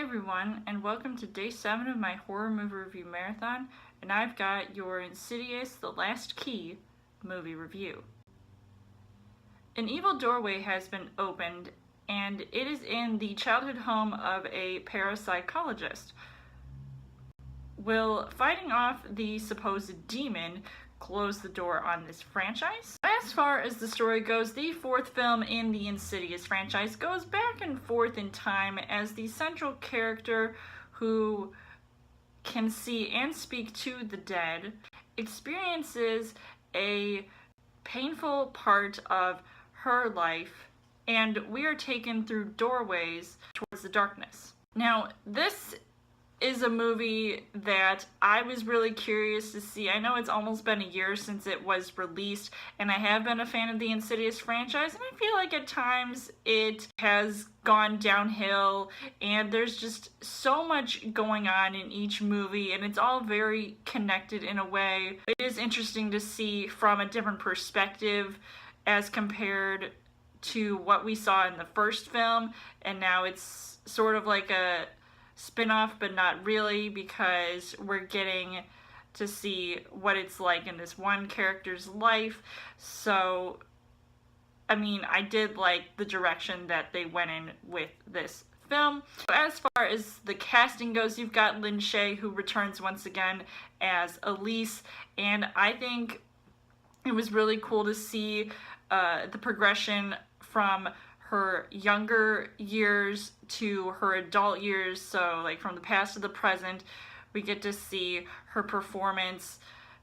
everyone, and welcome to day 7 of my horror movie review marathon, and I've got your Insidious: The Last Key movie review. An evil doorway has been opened, and it is in the childhood home of a parapsychologist. Will fighting off the supposed demon close the door on this franchise? As far as the story goes, the 4th film in the Insidious franchise goes back and forth in time as the central character, who can see and speak to the dead, experiences a painful part of her life, and we are taken through doorways towards the darkness. Now, this is a movie that I was really curious to see. I know it's almost been a year since it was released, and I have been a fan of the Insidious franchise, and I feel like at times it has gone downhill, and there's just so much going on in each movie, and it's all very connected in a way. It is interesting to see from a different perspective as compared to what we saw in the first film, and now it's sort of like a spin-off, but not really, because we're getting to see what it's like in this one character's life. So, I mean, I did like the direction that they went in with this film. As far as the casting goes, you've got Lin Shaye, who returns once again as Elise, and I think it was really cool to see the progression from her younger years to her adult years, so like from the past to the present, we get to see her performance.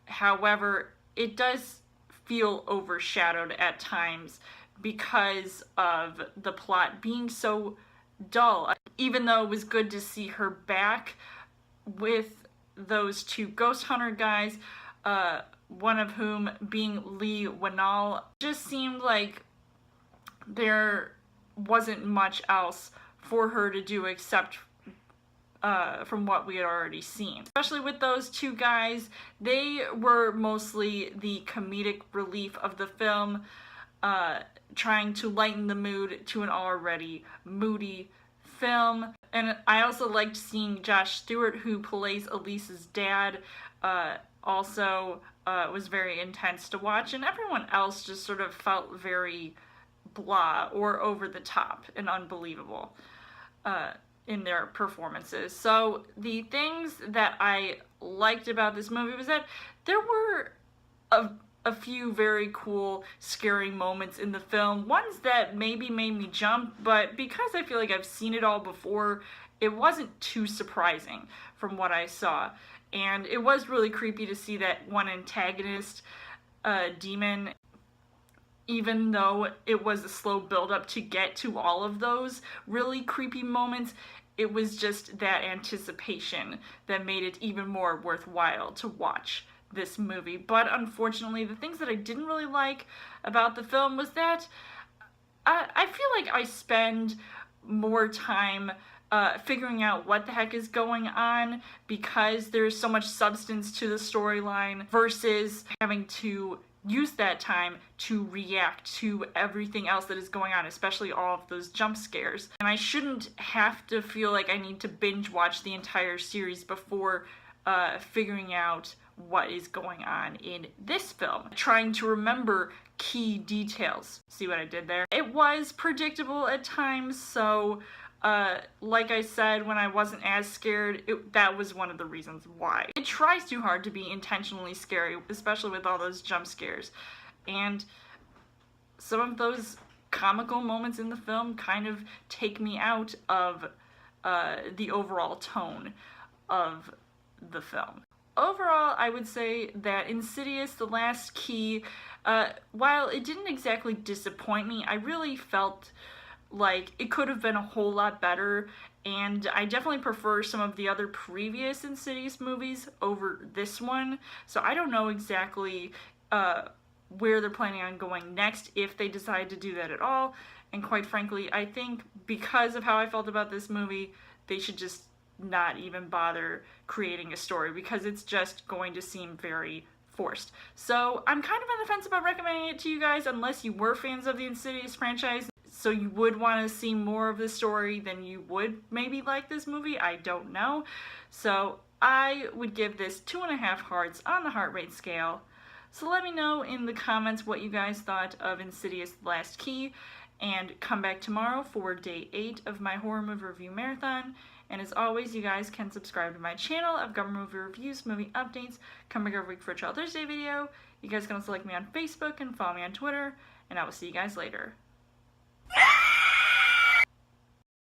However, it does feel overshadowed at times because of the plot being so dull. Even though it was good to see her back with those 2 ghost hunter guys, one of whom being Lee Winnall, just seemed like there wasn't much else for her to do except from what we had already seen. Especially with those 2 guys, they were mostly the comedic relief of the film, trying to lighten the mood to an already moody film. And I also liked seeing Josh Stewart, who plays Elise's dad, also was very intense to watch, and everyone else just sort of felt very blah or over the top and unbelievable in their performances. So the things that I liked about this movie was that there were a few very cool scary moments in the film, ones that maybe made me jump, but because I feel like I've seen it all before, it wasn't too surprising from what I saw. And it was really creepy to see that one antagonist demon, even though it was a slow build-up to get to all of those really creepy moments. It was just that anticipation that made it even more worthwhile to watch this movie. But unfortunately, the things that I didn't really like about the film was that I feel like I spend more time figuring out what the heck is going on, because there's so much substance to the storyline, versus having to use that time to react to everything else that is going on, especially all of those jump scares. And I shouldn't have to feel like I need to binge watch the entire series before figuring out what is going on in this film, trying to remember key details. See what I did there? It was predictable at times, so like I said, when I wasn't as scared, that was one of the reasons why. It tries too hard to be intentionally scary, especially with all those jump scares. And some of those comical moments in the film kind of take me out of the overall tone of the film. Overall, I would say that Insidious: The Last Key, while it didn't exactly disappoint me, I really felt like it could have been a whole lot better, and I definitely prefer some of the other previous Insidious movies over this one. So I don't know exactly where they're planning on going next, if they decide to do that at all. And quite frankly, I think because of how I felt about this movie, they should just not even bother creating a story, because it's just going to seem very forced. So I'm kind of on the fence about recommending it to you guys, unless you were fans of the Insidious franchise. so you would want to see more of the story than you would maybe like this movie. I don't know. So I would give this 2.5 hearts on the heart rate scale. So let me know in the comments what you guys thought of Insidious: The Last Key, and come back tomorrow for day 8 of my horror movie review marathon. And as always, you guys can subscribe to my channel. I've got movie reviews, movie updates, come back every week for a Child Thursday video. You guys can also like me on Facebook and follow me on Twitter, and I will see you guys later.